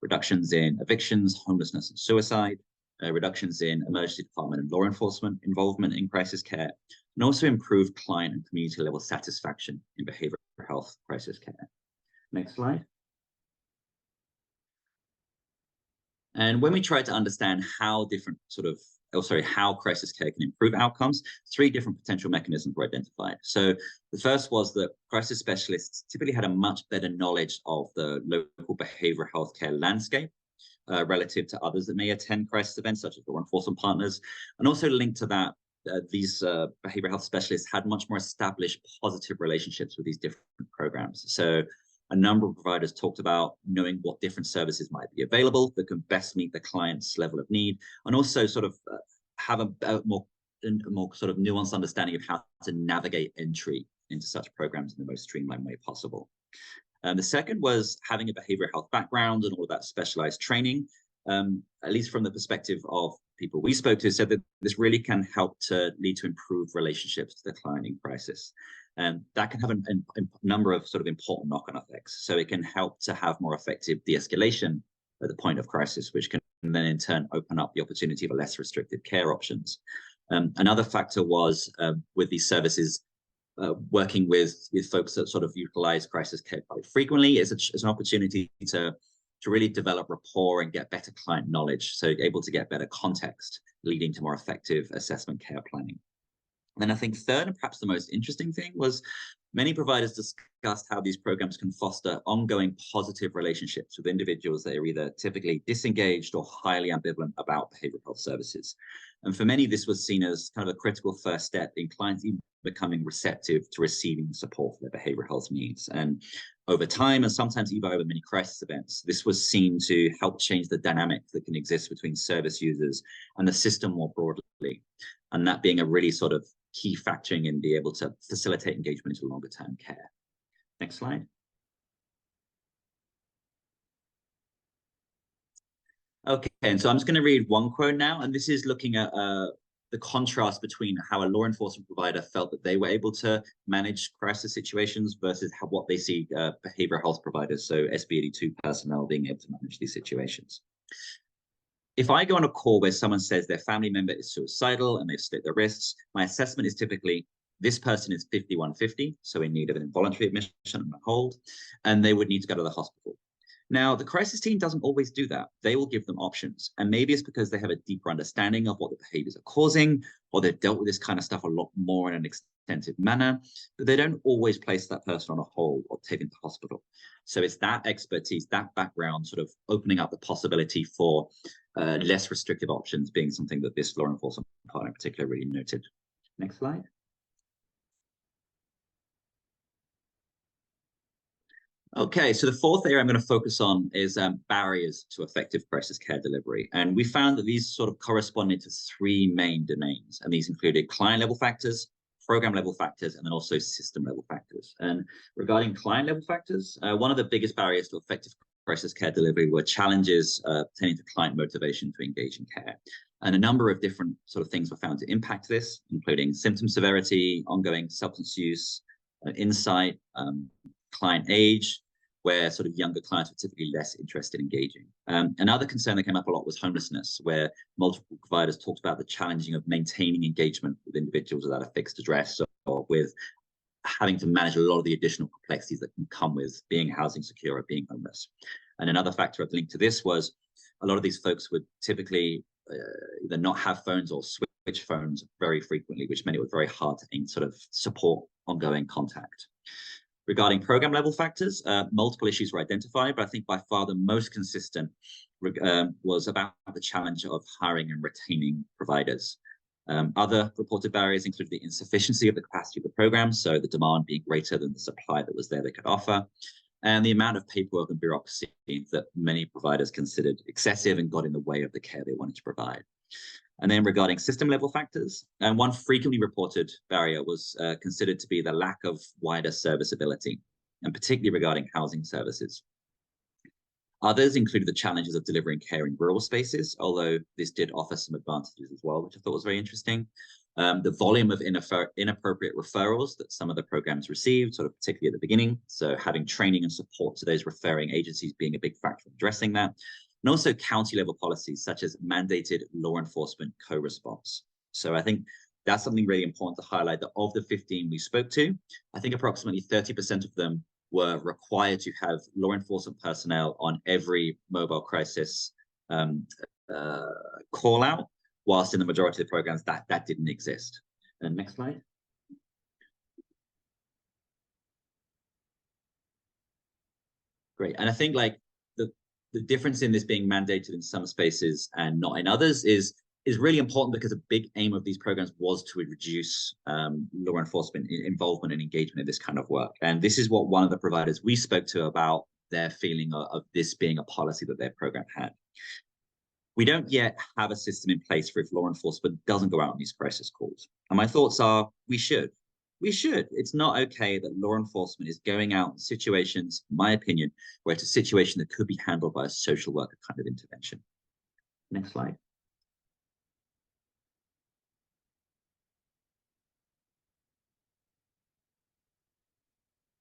reductions in evictions, homelessness, and suicide, reductions in emergency department and law enforcement involvement in crisis care, and also improved client and community level satisfaction in behavioral health crisis care. Next slide. And when we tried to understand how how crisis care can improve outcomes, 3 different potential mechanisms were identified. So the first was that crisis specialists typically had a much better knowledge of the local behavioral health care landscape relative to others that may attend crisis events, such as law enforcement partners. And also linked to that, these behavioral health specialists had much more established positive relationships with these different programs. So a number of providers talked about knowing what different services might be available that can best meet the client's level of need, and also sort of have a more sort of nuanced understanding of how to navigate entry into such programs in the most streamlined way possible. The second was having a behavioral health background and all of that specialized training, at least from the perspective of people we spoke to, said that this really can help to lead to improved relationships to the client in crisis. And that can have a number of sort of important knock-on effects. So it can help to have more effective de-escalation at the point of crisis, which can then in turn open up the opportunity for less restrictive care options. Another factor was with these services, working with folks that sort of utilize crisis care quite frequently is an opportunity to really develop rapport and get better client knowledge, so able to get better context, leading to more effective assessment care planning. And then I think third, and perhaps the most interesting thing, was many providers discussed how these programs can foster ongoing positive relationships with individuals that are either typically disengaged or highly ambivalent about behavioral health services. And for many, this was seen as kind of a critical first step in clients even becoming receptive to receiving support for their behavioral health needs. And over time, and sometimes even over many crisis events, this was seen to help change the dynamic that can exist between service users and the system more broadly. And that being a really sort of key factoring in being able to facilitate engagement into longer term care. Next slide. Okay, and so I'm just going to read one quote now, and this is looking at the contrast between how a law enforcement provider felt that they were able to manage crisis situations versus what they see behavioral health providers, so SB82 personnel, being able to manage these situations. If I go on a call where someone says their family member is suicidal and they've slit their wrists, my assessment is typically this person is 5150, so in need of an involuntary admission and a hold, and they would need to go to the hospital. Now, the crisis team doesn't always do that. They will give them options. And maybe it's because they have a deeper understanding of what the behaviors are causing, or they've dealt with this kind of stuff a lot more in an extensive manner, but they don't always place that person on a hold or take them to hospital. So it's that expertise, that background, sort of opening up the possibility for less restrictive options being something that this law enforcement partner in particular really noted. Next slide. Okay, so the fourth area I'm going to focus on is barriers to effective crisis care delivery. And we found that these sort of corresponded to 3 main domains, and these included client level factors, program level factors, and then also system level factors. And regarding client level factors, one of the biggest barriers to effective crisis care delivery were challenges pertaining to client motivation to engage in care. And a number of different sort of things were found to impact this, including symptom severity, ongoing substance use, insight, client age, where sort of younger clients were typically less interested in engaging. Another concern that came up a lot was homelessness, where multiple providers talked about the challenging of maintaining engagement with individuals without a fixed address, or with having to manage a lot of the additional complexities that can come with being housing secure or being homeless. And another factor I've linked to this was a lot of these folks would typically either not have phones or switch phones very frequently, which meant it was very hard to sort of support ongoing contact. Regarding program level factors, multiple issues were identified, but I think by far the most consistent was about the challenge of hiring and retaining providers. Other reported barriers included the insufficiency of the capacity of the program, so the demand being greater than the supply that was there they could offer, and the amount of paperwork and bureaucracy that many providers considered excessive and got in the way of the care they wanted to provide. And then regarding system level factors, and one frequently reported barrier was considered to be the lack of wider serviceability, and particularly regarding housing services. Others included the challenges of delivering care in rural spaces, although this did offer some advantages as well, which I thought was very interesting. The volume of inappropriate referrals that some of the programs received, sort of particularly at the beginning. So having training and support to those referring agencies being a big factor in addressing that. And also county level policies such as mandated law enforcement co-response. So I think that's something really important to highlight, that of the 15 we spoke to, I think approximately 30% of them were required to have law enforcement personnel on every mobile crisis call out, whilst in the majority of the programs that didn't exist. And next slide. Great. And I think like the difference in this being mandated in some spaces and not in others is really important, because a big aim of these programs was to reduce law enforcement involvement and engagement in this kind of work. And this is what one of the providers we spoke to about their feeling of this being a policy that their program had. We don't yet have a system in place for if law enforcement doesn't go out on these crisis calls. And my thoughts are, we should. We should. It's not okay that law enforcement is going out in situations, in my opinion, where it's a situation that could be handled by a social worker kind of intervention. Next slide.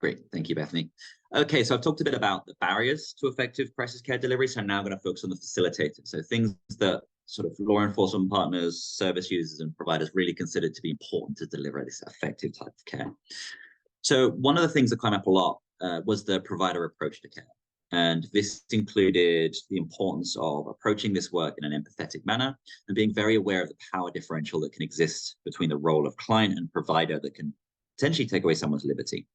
Great, thank you, Bethany. Okay, so I've talked a bit about the barriers to effective crisis care delivery, so I'm now going to focus on the facilitators. So things that sort of law enforcement partners, service users, and providers really consider to be important to deliver this effective type of care. So one of the things that came up a lot was the provider approach to care. And this included the importance of approaching this work in an empathetic manner and being very aware of the power differential that can exist between the role of client and provider that can potentially take away someone's liberty.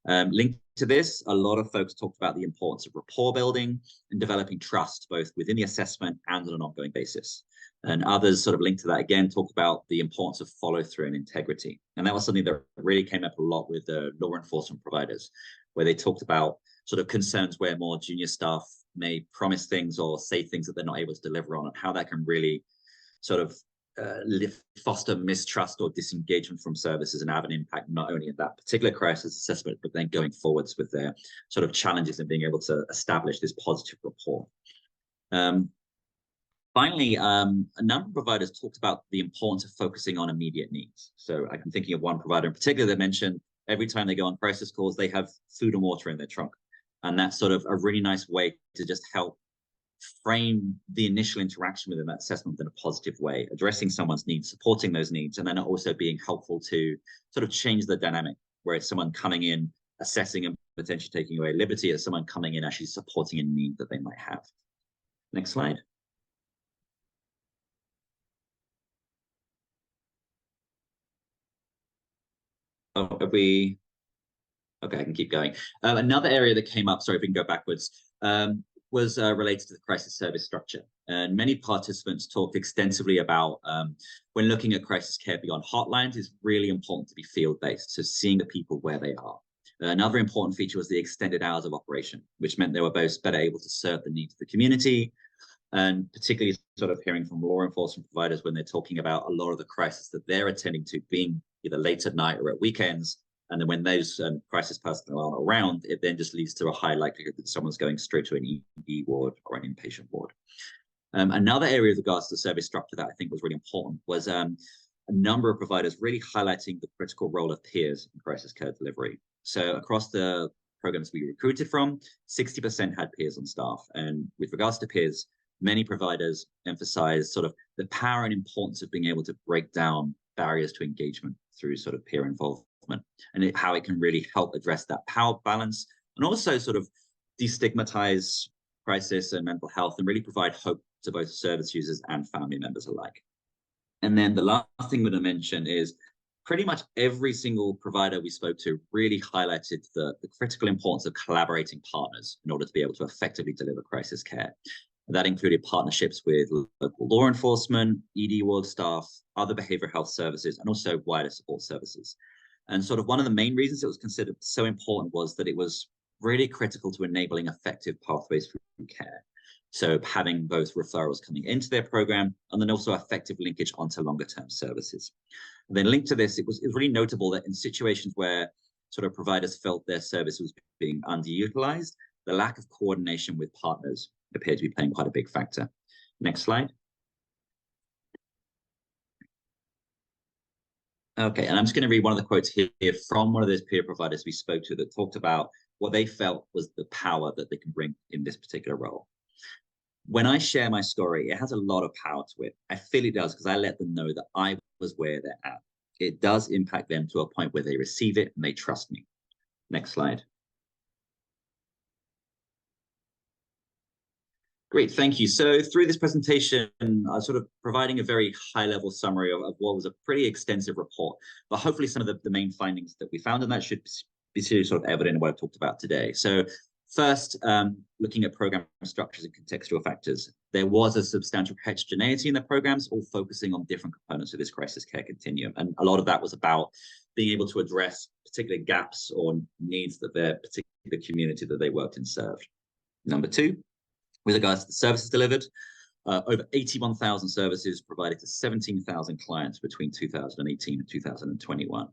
Linked to this, a lot of folks talked about the importance of rapport building and developing trust, both within the assessment and on an ongoing basis. And others sort of linked to that again, talked about the importance of follow through and integrity. And that was something that really came up a lot with the law enforcement providers, where they talked about sort of concerns where more junior staff may promise things or say things that they're not able to deliver on, and how that can really sort of foster mistrust or disengagement from services and have an impact not only in that particular crisis assessment, but then going forwards with their sort of challenges in being able to establish this positive rapport. Finally, a number of providers talked about the importance of focusing on immediate needs. So I'm thinking of one provider in particular that mentioned every time they go on crisis calls, they have food and water in their trunk. And that's sort of a really nice way to just help frame the initial interaction within that assessment in a positive way, addressing someone's needs, supporting those needs, and then also being helpful to sort of change the dynamic, where it's someone coming in, assessing and potentially taking away liberty, as someone coming in actually supporting a need that they might have. Next slide. Oh, are we? Okay, I can keep going. Another area that came up, sorry if we can go backwards, was related to the crisis service structure. And many participants talked extensively about when looking at crisis care beyond hotlines, it's really important to be field-based, so seeing the people where they are. Another important feature was the extended hours of operation, which meant they were both better able to serve the needs of the community, and particularly sort of hearing from law enforcement providers when they're talking about a lot of the crisis that they're attending to being either late at night or at weekends. And then when those crisis personnel aren't around, it then just leads to a high likelihood that someone's going straight to an ED ward or an inpatient ward. Another area with regards to the service structure that I think was really important was a number of providers really highlighting the critical role of peers in crisis care delivery. So across the programs we recruited from, 60% had peers on staff. And with regards to peers, many providers emphasize sort of the power and importance of being able to break down barriers to engagement through sort of peer involvement, and how it can really help address that power balance, and also sort of destigmatize crisis and mental health, and really provide hope to both service users and family members alike. And then the last thing I'm going to mention is pretty much every single provider we spoke to really highlighted the critical importance of collaborating partners in order to be able to effectively deliver crisis care. And that included partnerships with local law enforcement, ED ward staff, other behavioral health services, and also wider support services. And sort of one of the main reasons it was considered so important was that it was really critical to enabling effective pathways through care. So having both referrals coming into their program, and then also effective linkage onto longer term services. And then linked to this, it was really notable that in situations where sort of providers felt their service was being underutilized, the lack of coordination with partners appeared to be playing quite a big factor. Next slide. Okay, and I'm just going to read one of the quotes here from one of those peer providers we spoke to that talked about what they felt was the power that they can bring in this particular role. When I share my story, it has a lot of power to it. I feel it does because I let them know that I was where they're at. It does impact them to a point where they receive it and they trust me. Next slide. Great, thank you. So through this presentation, I'm sort of providing a very high-level summary of what was a pretty extensive report, but hopefully some of the main findings that we found, and that should be sort of evident in what I've talked about today. So first, looking at program structures and contextual factors, there was a substantial heterogeneity in the programs, all focusing on different components of this crisis care continuum. And a lot of that was about being able to address particular gaps or needs that their particular community that they worked in served. Number two, with regards to the services delivered, over 81,000 services provided to 17,000 clients between 2018 and 2021.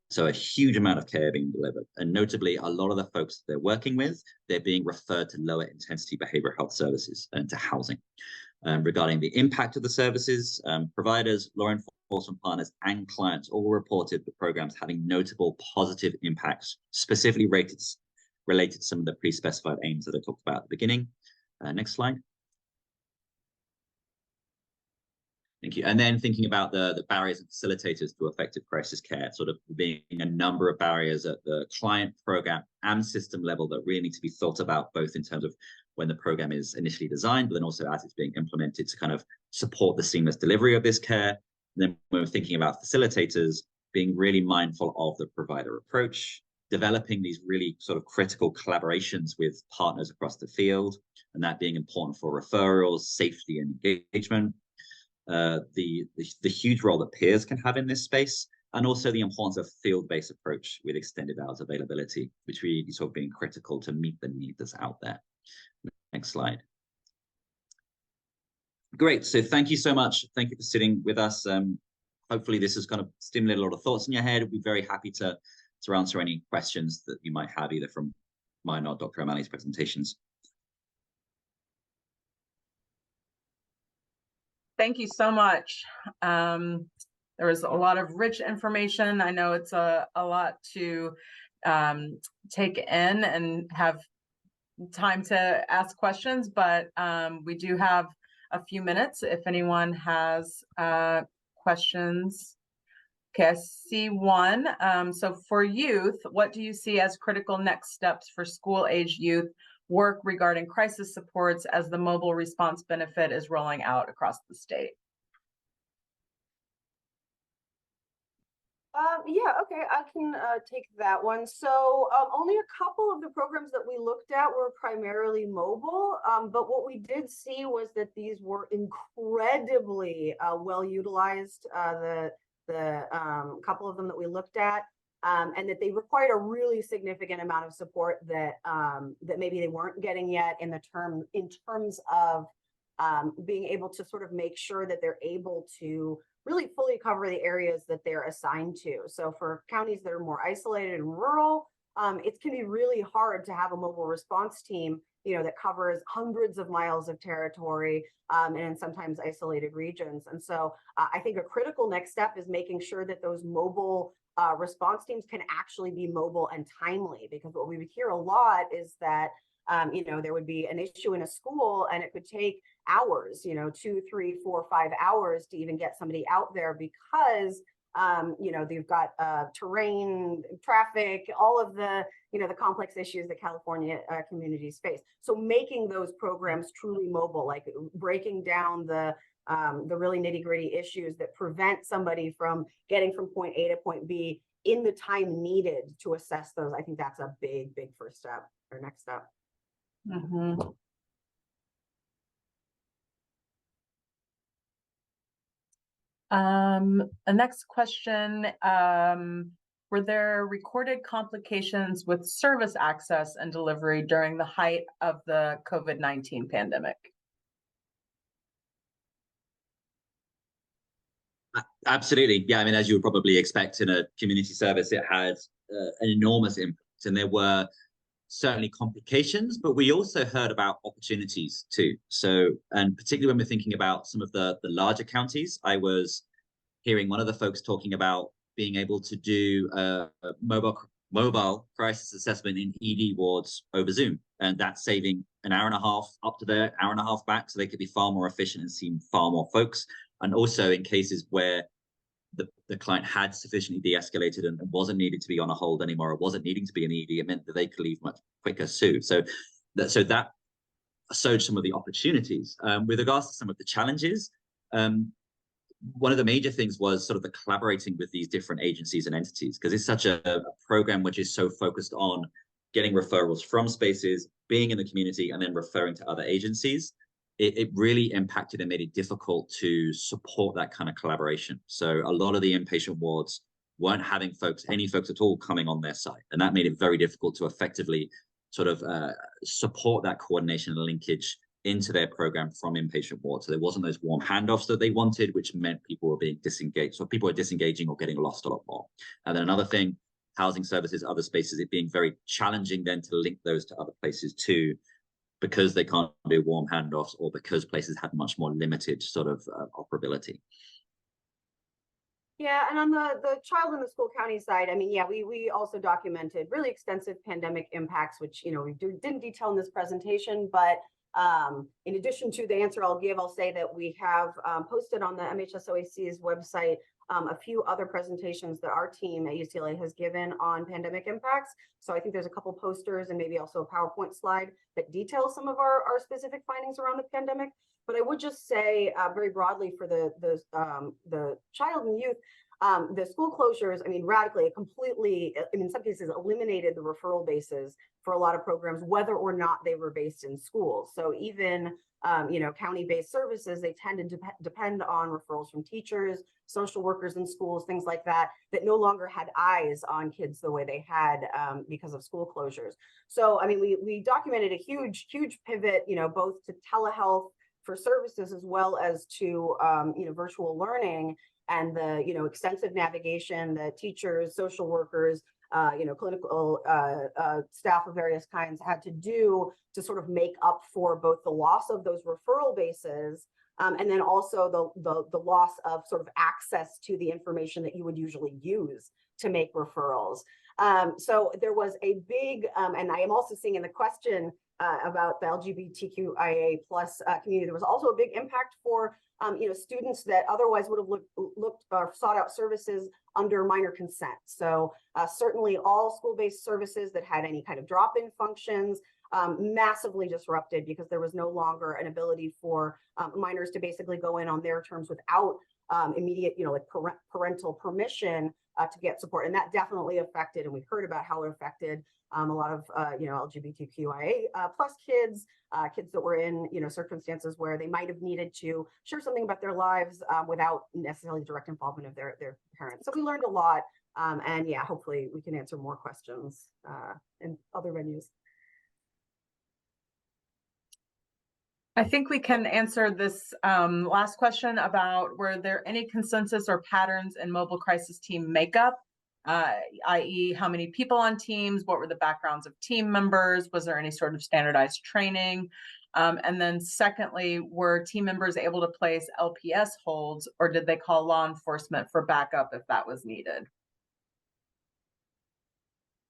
So a huge amount of care being delivered. And notably, a lot of the folks they're working with, they're being referred to lower intensity behavioral health services and to housing. Regarding the impact of the services, providers, law enforcement partners, and clients all reported the programs having notable positive impacts, specifically related to some of the pre-specified aims that I talked about at the beginning. Next slide. Thank you. And then thinking about the barriers and facilitators to effective crisis care, sort of being a number of barriers at the client, program, and system level that really need to be thought about, both in terms of when the program is initially designed, but then also as it's being implemented to kind of support the seamless delivery of this care. And then when we're thinking about facilitators, being really mindful of the provider approach, developing these really sort of critical collaborations with partners across the field, and that being important for referrals, safety, and engagement. The huge role that peers can have in this space, and also the importance of field-based approach with extended hours availability, which really sort of being critical to meet the need that's out there. Next slide. Great, so thank you so much. Thank you for sitting with us. Hopefully this has kind of stimulated a lot of thoughts in your head. We'd be very happy to answer any questions that you might have, either from mine or Dr. O'Malley's presentations. Thank you so much. There was a lot of rich information. I know it's a lot to take in and have time to ask questions, but we do have a few minutes if anyone has questions. Okay, I see one. So for youth, what do you see as critical next steps for school-age youth work regarding crisis supports as the mobile response benefit is rolling out across the state? Yeah, okay, I can take that one. So only a couple of the programs that we looked at were primarily mobile, but what we did see was that these were incredibly well utilized, the couple of them that we looked at, and that they required a really significant amount of support that that maybe they weren't getting yet in terms of being able to sort of make sure that they're able to really fully cover the areas that they're assigned to. So for counties that are more isolated and rural, it can be really hard to have a mobile response team, you know, that covers hundreds of miles of territory and in sometimes isolated regions. And so I think a critical next step is making sure that those mobile response teams can actually be mobile and timely, because what we would hear a lot is that you know, there would be an issue in a school and it could take hours, you know, 2, 3, 4, 5 hours to even get somebody out there, because you know, they've got terrain, traffic, all of the, you know, the complex issues that California communities face. So making those programs truly mobile, like breaking down the really nitty-gritty issues that prevent somebody from getting from point A to point B in the time needed to assess those, I think that's a big first step or next step. Mm-hmm. The next question, were there recorded complications with service access and delivery during the height of the COVID-19 pandemic? Absolutely. Yeah, I mean, as you would probably expect in a community service, it had an enormous impact. And there were certainly complications, but we also heard about opportunities too. So, and particularly when we're thinking about some of the larger counties, I was hearing one of the folks talking about being able to do a mobile crisis assessment in ED wards over Zoom, and that's saving an hour and a half up to there, hour and a half back, so they could be far more efficient and see far more folks. And also in cases where the client had sufficiently de-escalated and wasn't needed to be on a hold anymore, or wasn't needing to be in ED, it meant that they could leave much quicker too. So that showed some of the opportunities. With regards to some of the challenges, one of the major things was sort of the collaborating with these different agencies and entities, because it's such a program which is so focused on getting referrals from spaces, being in the community, and then referring to other agencies. It really impacted and made it difficult to support that kind of collaboration. So a lot of the inpatient wards weren't having any folks at all coming on their side. And that made it very difficult to effectively sort of support that coordination and linkage into their program from inpatient wards. So there wasn't those warm handoffs that they wanted, which meant people were being disengaged. So people were disengaging or getting lost a lot more. And then another thing, housing services, other spaces, it being very challenging then to link those to other places too, because they can't do warm handoffs or because places had much more limited sort of operability. Yeah, and on the child in the school county side, I mean, yeah, we also documented really extensive pandemic impacts, which, you know, we didn't detail in this presentation, but in addition to the answer I'll give, I'll say that we have posted on the MHSOAC's website a few other presentations that our team at UCLA has given on pandemic impacts. So I think there's a couple posters and maybe also a PowerPoint slide that details some of our specific findings around the pandemic. But I would just say very broadly for the child and youth, the school closures, I mean, radically, completely, in some cases, eliminated the referral bases for a lot of programs, whether or not they were based in schools. So even, you know, county-based services, they tend to depend on referrals from teachers, social workers in schools, things like that, that no longer had eyes on kids the way they had because of school closures. So, I mean, we documented a huge pivot, you know, both to telehealth for services as well as to, you know, virtual learning, and the, you know, extensive navigation that teachers, social workers, you know, clinical staff of various kinds had to do to sort of make up for both the loss of those referral bases and then also the loss of sort of access to the information that you would usually use to make referrals. So there was a big, and I am also seeing in the question about the LGBTQIA plus community, there was also a big impact for you know, students that otherwise would have looked or sought out services under minor consent. So certainly all school-based services that had any kind of drop-in functions massively disrupted because there was no longer an ability for minors to basically go in on their terms without immediate, you know, like parental permission to get support. And that definitely affected, and we heard about how it affected a lot of, you know, LGBTQIA plus kids, kids that were in, you know, circumstances where they might have needed to share something about their lives without necessarily direct involvement of their parents. So we learned a lot, and yeah, hopefully we can answer more questions in other venues. I think we can answer this last question about, were there any consensus or patterns in mobile crisis team makeup, i.e. how many people on teams, what were the backgrounds of team members, was there any sort of standardized training? And then secondly, were team members able to place LPS holds, or did they call law enforcement for backup if that was needed?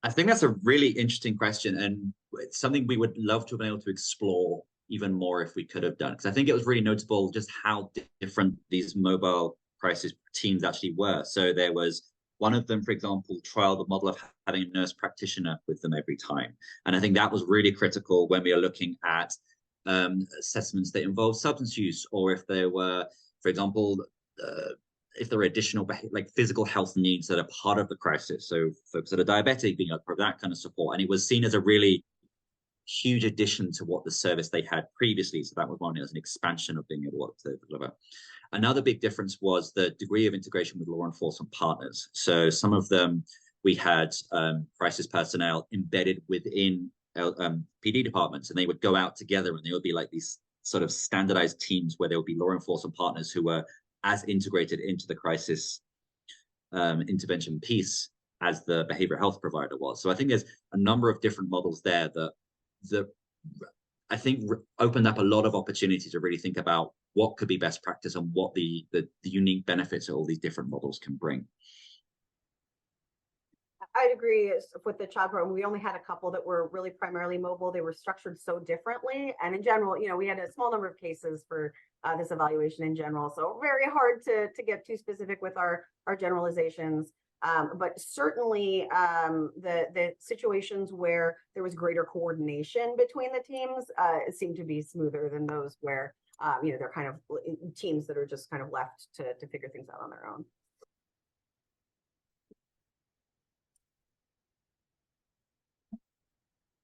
I think that's a really interesting question, and it's something we would love to have been able to explore even more if we could have done, because I think it was really notable just how different these mobile crisis teams actually were. So there was one of them, for example, trialed the model of having a nurse practitioner with them every time. And I think that was really critical when we are looking at assessments that involve substance use, or if there were, for example, if there are additional like physical health needs that are part of the crisis. So folks that are diabetic being able to provide that kind of support. And it was seen as a really huge addition to what the service they had previously. So that was one as an expansion of being able to deliver. Another big difference was the degree of integration with law enforcement partners. So some of them, we had crisis personnel embedded within PD departments, and they would go out together, and they would be like these sort of standardized teams where there would be law enforcement partners who were as integrated into the crisis intervention piece as the behavioral health provider was. So I think there's a number of different models there that I think opened up a lot of opportunity to really think about what could be best practice and what the unique benefits that all these different models can bring. I'd agree with the child program. We only had a couple that were really primarily mobile. They were structured so differently. And in general, we had a small number of cases for this evaluation in general. So very hard to get too specific with our generalizations. But certainly the situations where there was greater coordination between the teams seemed to be smoother than those where, they're kind of teams that are just kind of left to figure things out on their own.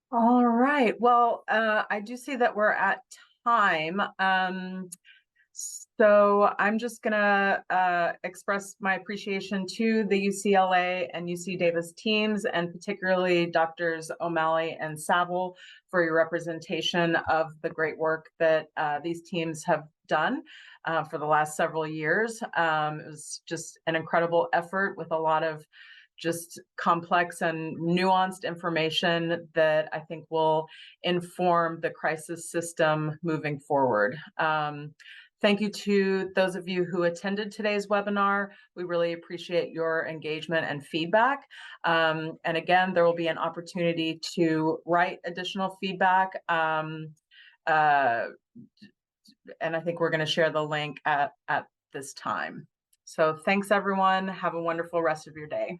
All right. Well, I do see that we're at time. So I'm just gonna express my appreciation to the UCLA and UC Davis teams, and particularly Doctors O'Malley and Saville for your representation of the great work that these teams have done for the last several years. It was just an incredible effort with a lot of just complex and nuanced information that I think will inform the crisis system moving forward. Thank you to those of you who attended today's webinar. We really appreciate your engagement and feedback. And again, there will be an opportunity to write additional feedback. And I think we're going to share the link at this time. So thanks, everyone. Have a wonderful rest of your day.